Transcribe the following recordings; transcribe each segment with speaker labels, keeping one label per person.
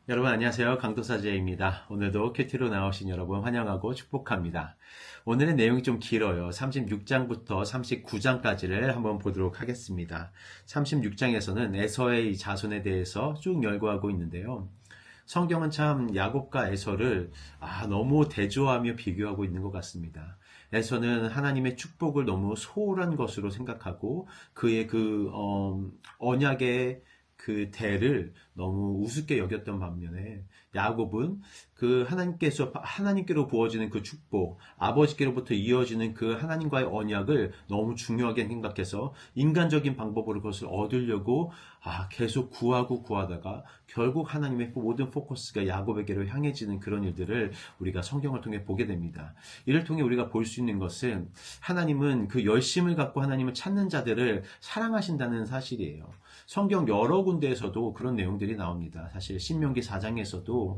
Speaker 1: 여러분 안녕하세요. 강도사제입니다. 오늘도 큐티로 나오신 여러분 환영하고 축복합니다. 오늘의 내용이 좀 길어요. 36장부터 39장까지를 한번 보도록 하겠습니다. 36장에서는 에서의 이 자손에 대해서 쭉 열거하고 있는데요. 성경은 참 야곱과 에서를 너무 대조하며 비교하고 있는 것 같습니다. 에서는 하나님의 축복을 너무 소홀한 것으로 생각하고 그의 언약의 그 대를 너무 우습게 여겼던 반면에 야곱은 그 하나님께로 부어지는 그 축복, 아버지께로부터 이어지는 그 하나님과의 언약을 너무 중요하게 생각해서 인간적인 방법으로 그것을 얻으려고 계속 구하고 구하다가 결국 하나님의 모든 포커스가 야곱에게로 향해지는 그런 일들을 우리가 성경을 통해 보게 됩니다. 이를 통해 우리가 볼 수 있는 것은 하나님은 그 열심을 갖고 하나님을 찾는 자들을 사랑하신다는 사실이에요. 성경 여러 군데에서도 그런 내용들이 나옵니다. 사실 신명기 4장에서도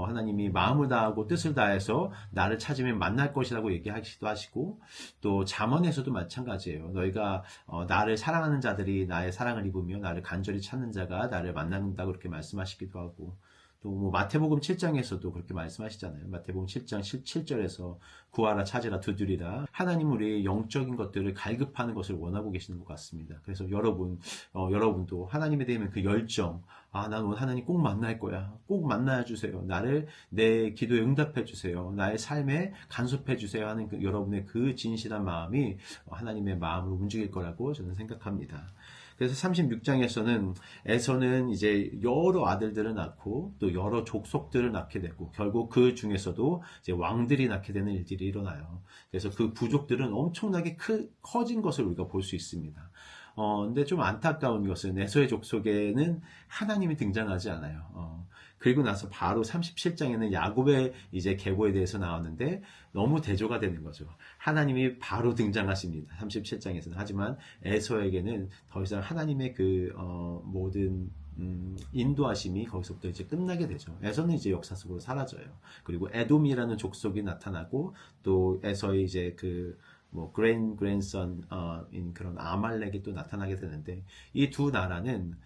Speaker 1: 하나님이 마음을 다하고 뜻을 다해서 나를 찾으면 만날 것이라고 얘기하기도 하시고, 또 잠언에서도 마찬가지예요. 너희가 나를 사랑하는 자들이 나의 사랑을 입으며 나를 간절히 찾는 자가 나를 만난다고 그렇게 말씀하시기도 하고, 또 뭐 마태복음 7장에서도 그렇게 말씀하시잖아요. 마태복음 7장 7절에서 구하라 찾으라 두드리라. 하나님은 우리의 영적인 것들을 갈급하는 것을 원하고 계시는 것 같습니다. 그래서 여러분도 하나님에 대한 그 열정, 난 오늘 하나님 꼭 만날 거야. 꼭 만나야 주세요. 나를 내 기도에 응답해 주세요. 나의 삶에 간섭해 주세요 하는 여러분의 그 진실한 마음이 하나님의 마음을 움직일 거라고 저는 생각합니다. 그래서 36장에서는 에서는 이제 여러 아들들을 낳고 또 여러 족속들을 낳게 되고 결국 그 중에서도 이제 왕들이 낳게 되는 일들이 일어나요. 그래서 그 부족들은 엄청나게 커진 것을 우리가 볼 수 있습니다. 근데 좀 안타까운 것은 에서의 족속에는 하나님이 등장하지 않아요. 그리고 나서 바로 37장에는 야곱의 이제 계보에 대해서 나왔는데 너무 대조가 되는 거죠. 하나님이 바로 등장하십니다. 37장에서는. 하지만 에서에게는 더 이상 하나님의 모든 인도하심이 거기서부터 이제 끝나게 되죠. 에서는 이제 역사 속으로 사라져요. 그리고 에돔이라는 족속이 나타나고 또 에서의 이제 그랜선인 그런 아말렉이 또 나타나게 되는데 이 두 나라는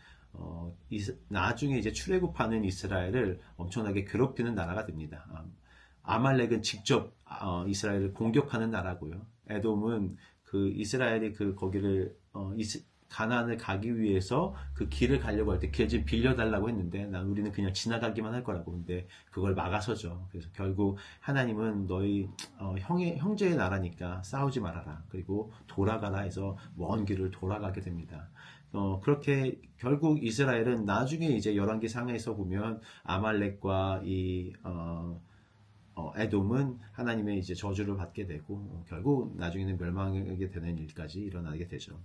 Speaker 1: 나중에 이제 출애굽하는 이스라엘을 엄청나게 괴롭히는 나라가 됩니다. 아말렉은 직접 이스라엘을 공격하는 나라고요. 에돔은 그 이스라엘이 거기를 가나안을 가기 위해서 그 길을 가려고 할 때 길 좀 빌려달라고 했는데 우리는 그냥 지나가기만 할 거라고. 근데 그걸 막아서죠. 그래서 결국 하나님은 너희 형제의 나라니까 싸우지 말아라. 그리고 돌아가라 해서 먼 길을 돌아가게 됩니다. 그렇게 결국 이스라엘은 나중에 이제 열왕기 상에서 보면 아말렉과 에돔은 하나님의 이제 저주를 받게 되고 결국 나중에는 멸망하게 되는 일까지 일어나게 되죠.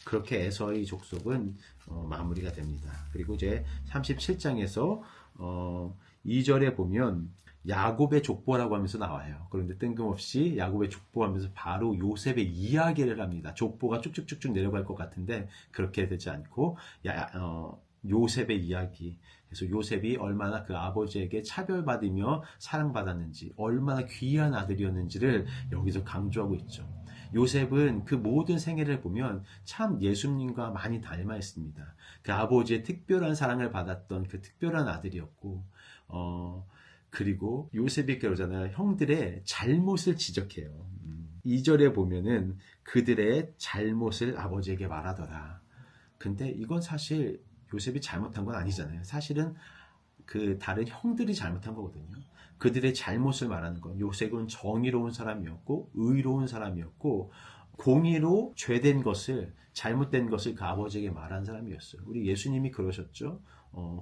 Speaker 1: 그렇게 에서의 족속은 마무리가 됩니다. 그리고 이제 37장에서 2절에 보면 야곱의 족보라고 하면서 나와요. 그런데 뜬금없이 야곱의 족보하면서 바로 요셉의 이야기를 합니다. 족보가 쭉쭉쭉쭉 내려갈 것 같은데 그렇게 되지 않고 요셉의 이야기. 그래서 요셉이 얼마나 그 아버지에게 차별받으며 사랑받았는지, 얼마나 귀한 아들이었는지를 여기서 강조하고 있죠. 요셉은 그 모든 생애를 보면 참 예수님과 많이 닮아 있습니다. 그 아버지의 특별한 사랑을 받았던 그 특별한 아들이었고, 그리고 요셉이 그러잖아요. 형들의 잘못을 지적해요. 2절에 보면은 그들의 잘못을 아버지에게 말하더라. 근데 이건 사실 요셉이 잘못한 건 아니잖아요. 사실은 그 다른 형들이 잘못한 거거든요. 그들의 잘못을 말하는 건 요셉은 정의로운 사람이었고 의로운 사람이었고 공의로 죄된 것을 잘못된 것을 그 아버지에게 말한 사람이었어요. 우리 예수님이 그러셨죠.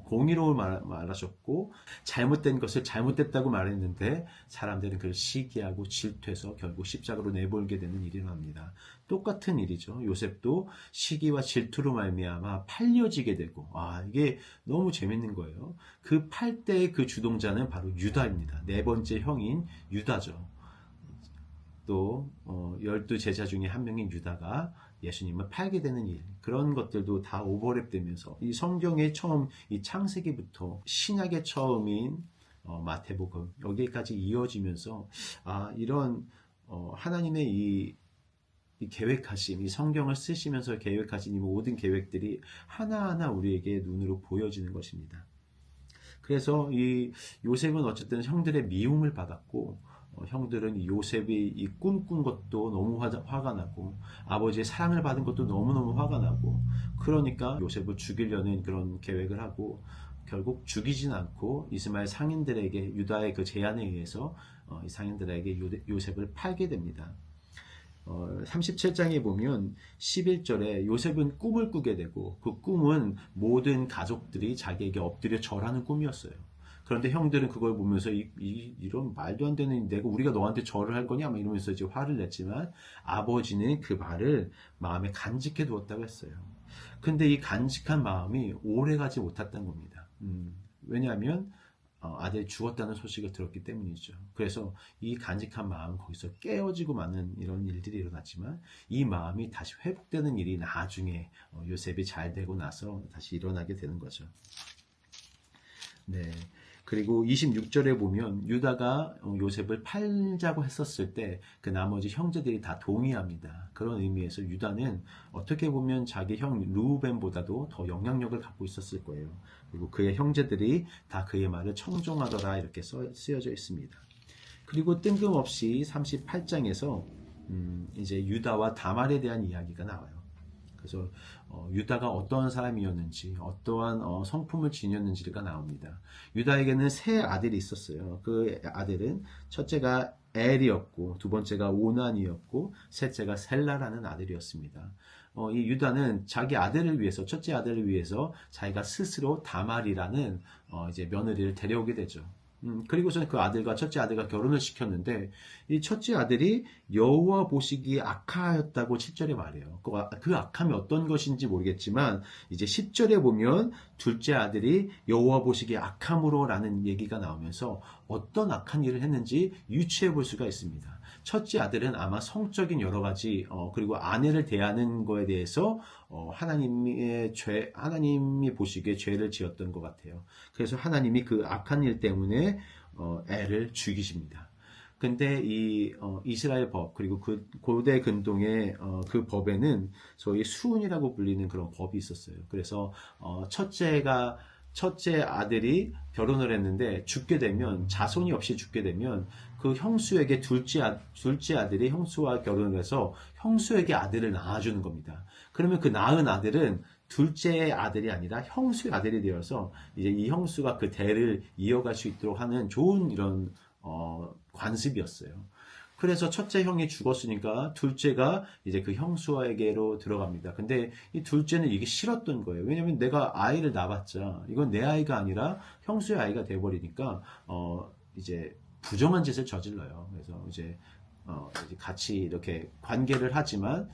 Speaker 1: 공의로운 말하셨고 잘못된 것을 잘못됐다고 말했는데 사람들은 그걸 시기하고 질투해서 결국 십자가로 내몰게 되는 일이 일어납니다. 똑같은 일이죠. 요셉도 시기와 질투로 말미암아 팔려지게 되고 이게 너무 재밌는 거예요. 그 팔 때의 그 주동자는 바로 유다입니다. 네 번째 형인 유다죠. 또 12제자 중에 한 명인 유다가 예수님을 팔게 되는 일, 그런 것들도 다 오버랩되면서 이 성경의 처음 이 창세기부터 신약의 처음인 마태복음 여기까지 이어지면서 이런 하나님의 이 계획하심, 이 성경을 쓰시면서 계획하신 이 모든 계획들이 하나하나 우리에게 눈으로 보여지는 것입니다. 그래서 이 요셉은 어쨌든 형들의 미움을 받았고, 형들은 이 요셉이 이 꿈꾼 것도 너무 화가 나고, 아버지의 사랑을 받은 것도 너무너무 화가 나고, 그러니까 요셉을 죽이려는 그런 계획을 하고, 결국 죽이진 않고 이스마엘 상인들에게, 유다의 그 제안에 의해서 이 상인들에게 요셉을 팔게 됩니다. 37장에 보면 11절에 요셉은 꿈을 꾸게 되고, 그 꿈은 모든 가족들이 자기에게 엎드려 절하는 꿈이었어요. 그런데 형들은 그걸 보면서 이런 말도 안 되는, 내가 우리가 너한테 절을 할 거냐 막 이러면서 이제 화를 냈지만, 아버지는 그 말을 마음에 간직해 두었다고 했어요. 근데 이 간직한 마음이 오래 가지 못했던 겁니다. 왜냐하면 아들이 죽었다는 소식을 들었기 때문이죠. 그래서 이 간직한 마음, 거기서 깨어지고 마는 이런 일들이 일어났지만, 이 마음이 다시 회복되는 일이 나중에 요셉이 잘 되고 나서 다시 일어나게 되는 거죠. 네. 그리고 26절에 보면 유다가 요셉을 팔자고 했었을 때 그 나머지 형제들이 다 동의합니다. 그런 의미에서 유다는 어떻게 보면 자기 형 르우벤보다도 더 영향력을 갖고 있었을 거예요. 그리고 그의 형제들이 다 그의 말을 청종하더라, 이렇게 쓰여져 있습니다. 그리고 뜬금없이 38장에서 이제 유다와 다말에 대한 이야기가 나와요. 그래서 유다가 어떠한 사람이었는지, 어떠한 성품을 지녔는지가 나옵니다. 유다에게는 세 아들이 있었어요. 그 아들은 첫째가 엘이었고, 두 번째가 오난이었고, 셋째가 셀라라는 아들이었습니다. 이 유다는 자기 아들을 위해서, 첫째 아들을 위해서 자기가 스스로 다말이라는 이제 며느리를 데려오게 되죠. 그리고서는 그 아들과 첫째 아들과 결혼을 시켰는데, 이 첫째 아들이 여호와 보시기에 악하였다고 7절에 말해요. 그 악함이 어떤 것인지 모르겠지만, 이제 10절에 보면 둘째 아들이 여호와 보시기에 악함으로라는 얘기가 나오면서 어떤 악한 일을 했는지 유추해 볼 수가 있습니다. 첫째 아들은 아마 성적인 여러 가지, 그리고 아내를 대하는 거에 대해서 하나님이 보시기에 죄를 지었던 것 같아요. 그래서 하나님이 그 악한 일 때문에 애를 죽이십니다. 근데 이 이스라엘 법, 그리고 그 고대 근동의 그 법에는 소위 수은이라고 불리는 그런 법이 있었어요. 그래서 첫째 아들이 결혼을 했는데 죽게 되면, 자손이 없이 죽게 되면 그 형수에게 둘째 아들이 형수와 결혼을 해서 형수에게 아들을 낳아주는 겁니다. 그러면 그 낳은 아들은 둘째 아들이 아니라 형수의 아들이 되어서 이제 이 형수가 그 대를 이어갈 수 있도록 하는 좋은 이런 관습이었어요. 그래서 첫째 형이 죽었으니까 둘째가 이제 그 형수에게로 들어갑니다. 근데 이 둘째는 이게 싫었던 거예요. 왜냐면 내가 아이를 낳았자 이건 내 아이가 아니라 형수의 아이가 돼버리니까 이제 부정한 짓을 저질러요. 그래서 이제 같이 이렇게 관계를 하지만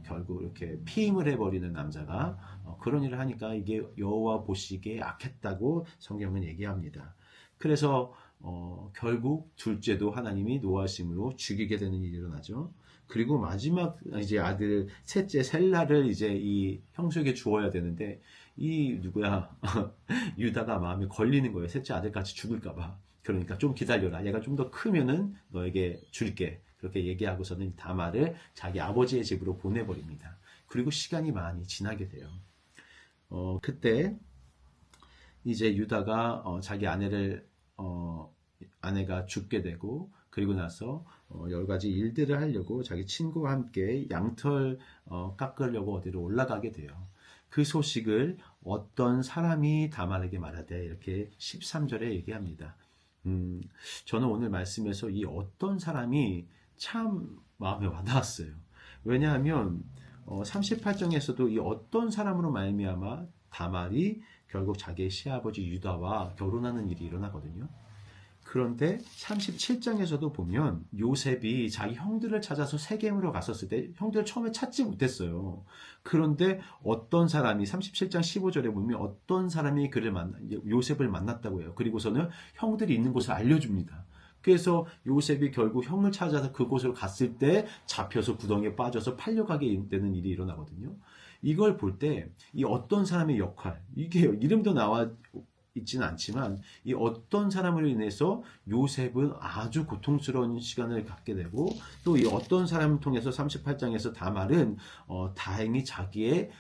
Speaker 1: 결국 이렇게 피임을 해버리는 남자가 그런 일을 하니까 이게 여호와 보시기에 악했다고 성경은 얘기합니다. 그래서 결국 둘째도 하나님이 노하심으로 죽이게 되는 일이 일어나죠. 그리고 마지막 이제 아들 셋째 셀라를 이제 이 형수에게 주어야 되는데, 이 누구야 유다가 마음에 걸리는 거예요. 셋째 아들같이 죽을까봐. 그러니까 좀 기다려라. 얘가 좀 더 크면은 너에게 줄게. 그렇게 얘기하고서는 다말을 자기 아버지의 집으로 보내버립니다. 그리고 시간이 많이 지나게 돼요. 그때 이제 유다가 자기 아내가 죽게 되고, 그리고 나서 여러 가지 일들을 하려고 자기 친구와 함께 양털 깎으려고 어디로 올라가게 돼요. 그 소식을 어떤 사람이 다말에게 말하되, 이렇게 13절에 얘기합니다. 저는 오늘 말씀에서 이 어떤 사람이 참 마음에 와닿았어요. 왜냐하면 38장에서도 이 어떤 사람으로 말미암아 다말이 결국 자기의 시아버지 유다와 결혼하는 일이 일어나거든요. 그런데 37장에서도 보면 요셉이 자기 형들을 찾아서 세겜으로 갔었을 때 형들을 처음에 찾지 못했어요. 그런데 어떤 사람이 37장 15절에 보면 어떤 사람이 요셉을 만났다고 해요. 그리고서는 형들이 있는 곳을 알려줍니다. 그래서 요셉이 결국 형을 찾아서 그곳으로 갔을 때 잡혀서 구덩이에 빠져서 팔려가게 되는 일이 일어나거든요. 이걸 볼 때 이 어떤 사람의 역할, 이게 이름도 나와 있지는 않지만 이 어떤 사람으로 인해서 요셉은 아주 고통스러운 시간을 갖게 되고, 또 이 어떤 사람을 통해서 38장에서 다말은 다행히 자기의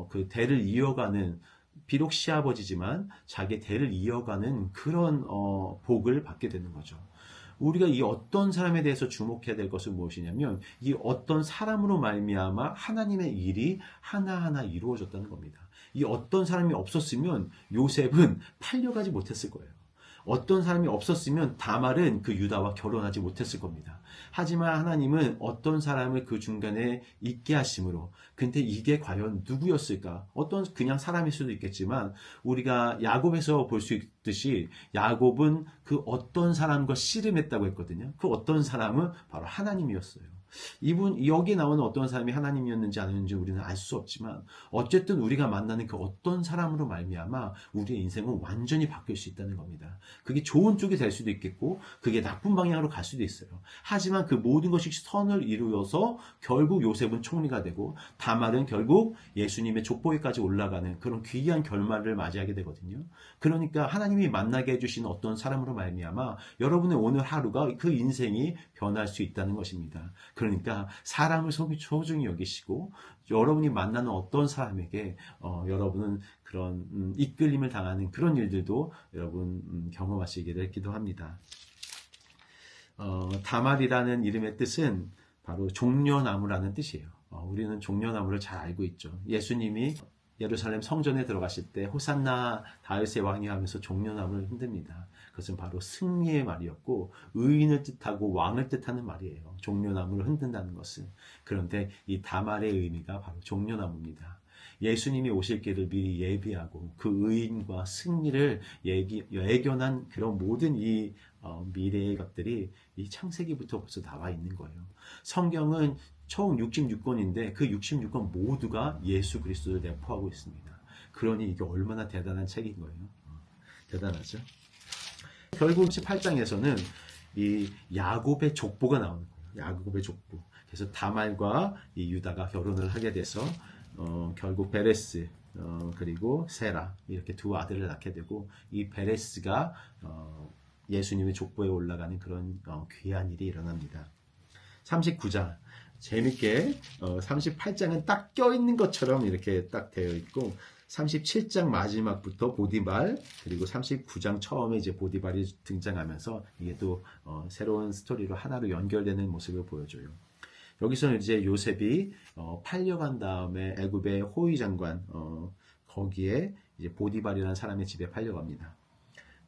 Speaker 1: 그 대를 이어가는 비록 시아버지지만 자기 대를 이어가는 그런 복을 받게 되는 거죠. 우리가 이 어떤 사람에 대해서 주목해야 될 것은 무엇이냐면 이 어떤 사람으로 말미암아 하나님의 일이 하나하나 이루어졌다는 겁니다. 이 어떤 사람이 없었으면 요셉은 팔려가지 못했을 거예요. 어떤 사람이 없었으면 다말은 그 유다와 결혼하지 못했을 겁니다. 하지만 하나님은 어떤 사람을 그 중간에 있게 하심으로, 근데 이게 과연 누구였을까? 어떤 그냥 사람일 수도 있겠지만 우리가 야곱에서 볼 수 있듯이 야곱은 그 어떤 사람과 씨름했다고 했거든요. 그 어떤 사람은 바로 하나님이었어요. 이분 여기 나오는 어떤 사람이 하나님이었는지 아니었는지 우리는 알 수 없지만 어쨌든 우리가 만나는 그 어떤 사람으로 말미암아 우리의 인생은 완전히 바뀔 수 있다는 겁니다. 그게 좋은 쪽이 될 수도 있겠고 그게 나쁜 방향으로 갈 수도 있어요. 하지만 그 모든 것이 선을 이루어서 결국 요셉은 총리가 되고 다말은 결국 예수님의 족보에까지 올라가는 그런 귀한 결말을 맞이하게 되거든요. 그러니까 하나님이 만나게 해주신 어떤 사람으로 말미암아 여러분의 오늘 하루가 그 인생이 변할 수 있다는 것입니다. 그러니까 사람을 소중히 여기시고 여러분이 만나는 어떤 사람에게 여러분은 그런 이끌림을 당하는 그런 일들도 여러분 경험하시게 될 기도합니다. 다말이라는 이름의 뜻은 바로 종려나무라는 뜻이에요. 우리는 종려나무를 잘 알고 있죠. 예수님이 예루살렘 성전에 들어가실 때 호산나 다윗의 왕이 하면서 종려나무를 흔듭니다. 그것은 바로 승리의 말이었고 의인을 뜻하고 왕을 뜻하는 말이에요. 종려나무를 흔든다는 것은. 그런데 이 다말의 의미가 바로 종려나무입니다. 예수님이 오실 길을 미리 예비하고 그 의인과 승리를 예견한 그런 모든 이 미래의 것들이 이 창세기부터 벌써 나와 있는 거예요. 성경은 총 66권인데 그 66권 모두가 예수 그리스도를 내포하고 있습니다. 그러니 이게 얼마나 대단한 책인 거예요. 대단하죠. 결국 18장에서는 이 야곱의 족보가 나오는 거예요. 야곱의 족보. 그래서 다말과 이 유다가 결혼을 하게 돼서 결국 베레스 그리고 세라 이렇게 두 아들을 낳게 되고 이 베레스가 예수님의 족보에 올라가는 그런 귀한 일이 일어납니다. 39장 재밌게 38장은 딱 껴있는 것처럼 이렇게 딱 되어 있고 37장 마지막부터 보디발 그리고 39장 처음에 이제 보디발이 등장하면서 이게 또 새로운 스토리로 하나로 연결되는 모습을 보여줘요. 여기서는 이제 요셉이 팔려간 다음에 애굽의 호위 장관 거기에 이제 보디발이라는 사람의 집에 팔려갑니다.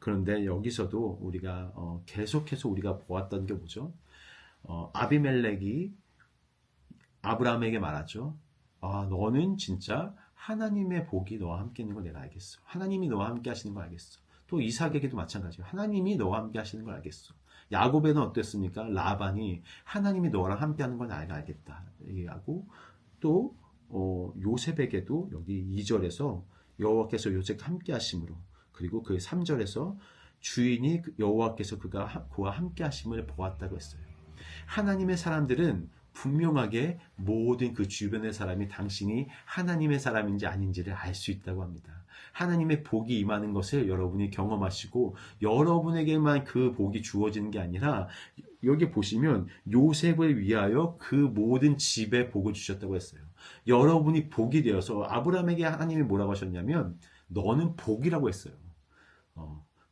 Speaker 1: 그런데 여기서도 우리가 계속해서 우리가 보았던 게 뭐죠? 아비멜렉이 아브라함에게 말하죠. 너는 진짜 하나님의 복이 너와 함께 있는 걸 내가 알겠어. 하나님이 너와 함께 하시는 걸 알겠어. 또 이삭에게도 마찬가지예요. 하나님이 너와 함께 하시는 걸 알겠어. 야곱에는 어땠습니까? 라반이 하나님이 너랑 함께 하는 걸 내가 알겠다 얘기하고 또 요셉에게도 여기 2절에서 여호와께서 요셉과 함께 하심으로 그리고 그 3절에서 주인이 여호와께서 그와 함께 하심을 보았다고 했어요. 하나님의 사람들은 분명하게 모든 그 주변의 사람이 당신이 하나님의 사람인지 아닌지를 알 수 있다고 합니다. 하나님의 복이 임하는 것을 여러분이 경험하시고 여러분에게만 그 복이 주어지는 게 아니라 여기 보시면 요셉을 위하여 그 모든 집에 복을 주셨다고 했어요. 여러분이 복이 되어서 아브라함에게 하나님이 뭐라고 하셨냐면 너는 복이라고 했어요.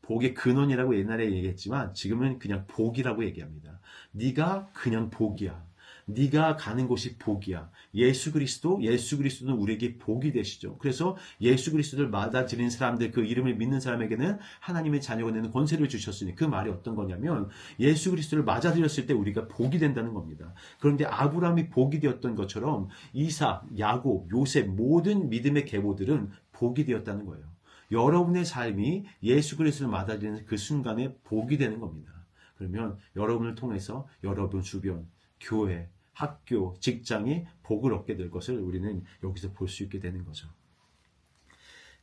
Speaker 1: 복의 근원이라고 옛날에 얘기했지만 지금은 그냥 복이라고 얘기합니다. 네가 그냥 복이야. 네가 가는 곳이 복이야. 예수 그리스도는 우리에게 복이 되시죠. 그래서 예수 그리스도를 받아들인 사람들, 그 이름을 믿는 사람에게는 하나님의 자녀가 되는 권세를 주셨으니 그 말이 어떤 거냐면 예수 그리스도를 맞아들였을 때 우리가 복이 된다는 겁니다. 그런데 아브라함이 복이 되었던 것처럼 이삭, 야곱, 요셉 모든 믿음의 계보들은 복이 되었다는 거예요. 여러분의 삶이 예수 그리스도를 받아들이는 그 순간에 복이 되는 겁니다. 그러면 여러분을 통해서 여러분 주변, 교회, 학교, 직장이 복을 얻게 될 것을 우리는 여기서 볼 수 있게 되는 거죠.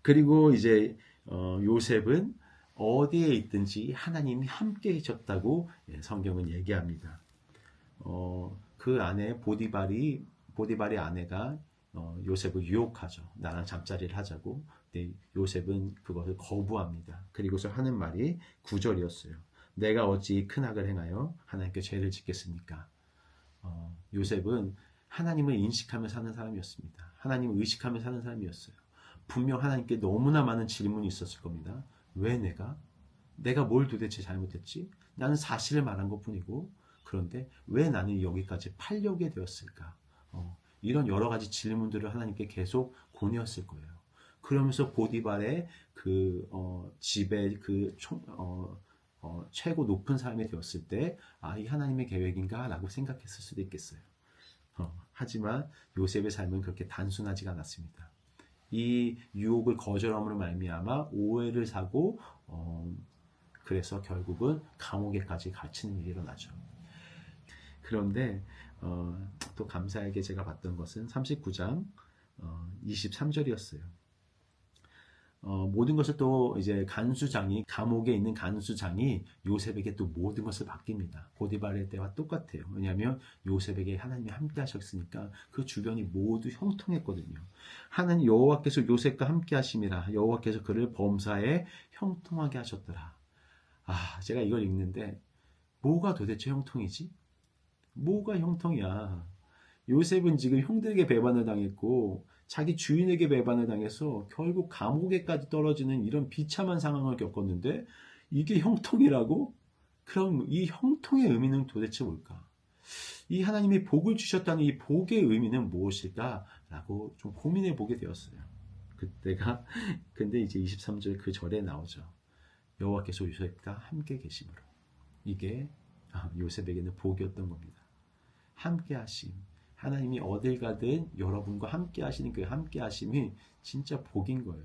Speaker 1: 그리고 이제 요셉은 어디에 있든지 하나님이 함께 계셨다고 성경은 얘기합니다. 그 안에 보디발의 아내가 요셉을 유혹하죠. 나랑 잠자리를 하자고. 근데 요셉은 그것을 거부합니다. 그리고서 하는 말이 9절이었어요. 내가 어찌 큰 악을 행하여 하나님께 죄를 짓겠습니까? 요셉은 하나님을 인식하며 사는 사람이었습니다. 하나님을 의식하며 사는 사람이었어요. 분명 하나님께 너무나 많은 질문이 있었을 겁니다. 왜 내가? 내가 뭘 도대체 잘못했지? 나는 사실을 말한 것뿐이고, 그런데 왜 나는 여기까지 팔려게 되었을까? 이런 여러 가지 질문들을 하나님께 계속 보내었을 거예요. 그러면서 보디발의 집의 최고 높은 사람이 되었을 때, 이 하나님의 계획인가? 라고 생각했을 수도 있겠어요. 하지만 요셉의 삶은 그렇게 단순하지가 않았습니다. 이 유혹을 거절함으로 말미암아 오해를 사고, 그래서 결국은 감옥에까지 갇히는 일이 일어나죠. 그런데 또 감사하게 제가 봤던 것은 39장 23절이었어요. 모든 것을 또 이제 감옥에 있는 간수장이 요셉에게 또 모든 것을 맡깁니다. 보디발의 때와 똑같아요. 왜냐하면 요셉에게 하나님이 함께 하셨으니까 그 주변이 모두 형통했거든요. 하나님 여호와께서 요셉과 함께 하심이라. 여호와께서 그를 범사에 형통하게 하셨더라. 제가 이걸 읽는데 뭐가 도대체 형통이지? 뭐가 형통이야? 요셉은 지금 형들에게 배반을 당했고 자기 주인에게 배반을 당해서 결국 감옥에까지 떨어지는 이런 비참한 상황을 겪었는데 이게 형통이라고? 그럼 이 형통의 의미는 도대체 뭘까? 이 하나님이 복을 주셨다는 이 복의 의미는 무엇일까? 라고 좀 고민해 보게 되었어요. 그때가 근데 이제 23절 그 절에 나오죠. 여호와께서 요셉과 함께 계심으로. 이게 요셉에게는 복이었던 겁니다. 함께 하심. 하나님이 어딜 가든 여러분과 함께 하시는 그 함께 하심이 진짜 복인 거예요.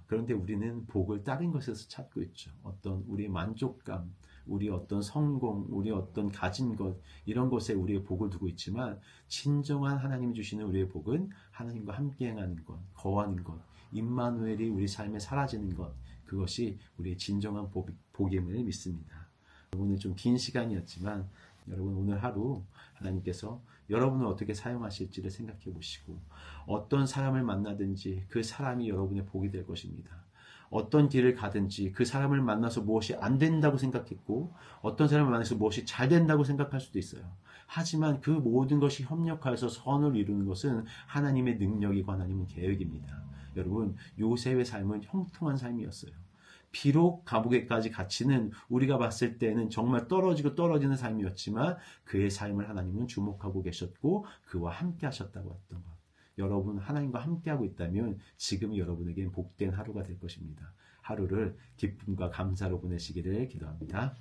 Speaker 1: 그런데 우리는 복을 다른 것에서 찾고 있죠. 어떤 우리의 만족감, 우리 어떤 성공, 우리 어떤 가진 것, 이런 것에 우리의 복을 두고 있지만 진정한 하나님이 주시는 우리의 복은 하나님과 함께 행하는 것, 거하는 것, 임마누엘이 우리 삶에 사라지는 것, 그것이 우리의 진정한 복임을 믿습니다. 오늘 좀 긴 시간이었지만 여러분 오늘 하루 하나님께서 여러분을 어떻게 사용하실지를 생각해 보시고 어떤 사람을 만나든지 그 사람이 여러분의 복이 될 것입니다. 어떤 길을 가든지 그 사람을 만나서 무엇이 안 된다고 생각했고 어떤 사람을 만나서 무엇이 잘 된다고 생각할 수도 있어요. 하지만 그 모든 것이 협력하여서 선을 이루는 것은 하나님의 능력이고 하나님의 계획입니다. 여러분 요셉의 삶은 형통한 삶이었어요. 비록 감옥에까지 갇히는 우리가 봤을 때는 정말 떨어지는 삶이었지만 그의 삶을 하나님은 주목하고 계셨고 그와 함께 하셨다고 했던 것. 여러분 하나님과 함께하고 있다면 지금이 여러분에겐 복된 하루가 될 것입니다. 하루를 기쁨과 감사로 보내시기를 기도합니다.